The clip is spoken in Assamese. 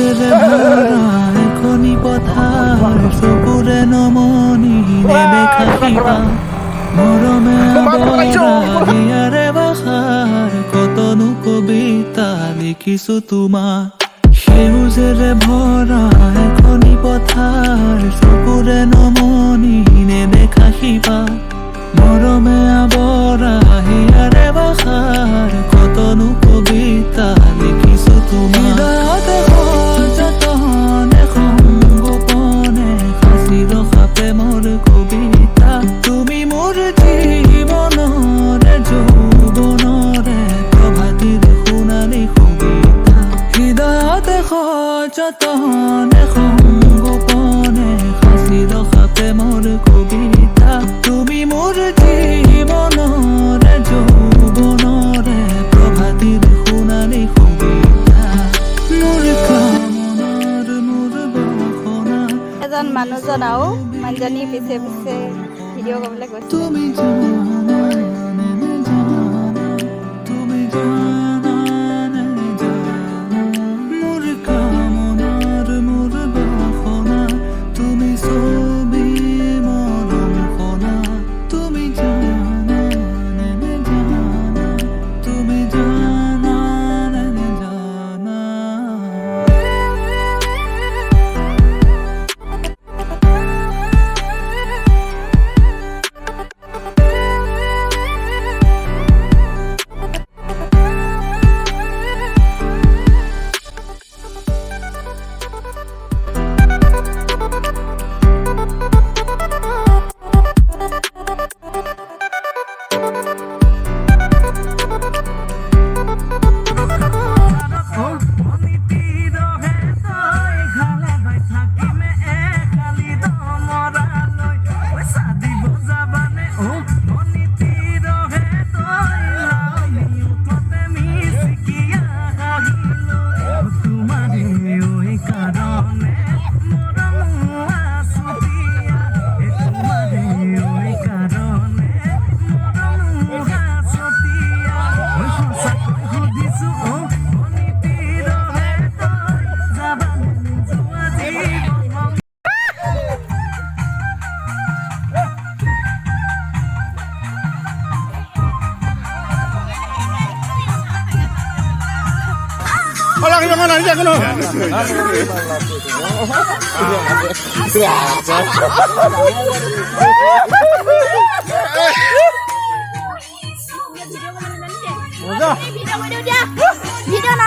সেউজেৰে ভৰা এখনি পথাৰ চকুৰে নমনি নেদেখা শিপা মৰমে আৱৰা হিয়াৰে বাসাৰ কতনো কবিতা লিখিছো তোমাৰ সেউজেৰে ভৰা এখনি পথাৰ চকুৰে নমনি নেদেখা শিপা মৰমে আৱৰা হিয়াৰে বাসাৰ কতনো কবিতা লিখিছো তোমাৰ হৃদয়তে সযতনে সংগোপনে সাঁচি ৰখা প্ৰেমৰ কবিতা তুমি মোৰ জীৱনৰে যৌৱনৰে প্ৰভাতিৰ সোণালী কবিতা হৃদয়তে সযতনে সংগোপনে সাঁচি ৰখা প্ৰেমৰ কবিতা তুমি মোৰ জীৱনৰে যৌৱনৰে প্ৰভাতিৰ সোণালী কবিতা মোৰ কামনাৰ মোৰ বাসনা এজন মানুহজন আৰু মানুহজনী পিছে পিছে ভিডিঅ' কৰিবলৈ গৈছে তুমি জানা নে জানা তুমি জানা নে জানা মোৰ কামনাৰ মোৰ বাসনা তুমি ছবি মৰম কণা তুমি জানা নে জানা তুমি জানা নে জানা Hola, que van a ir con video' না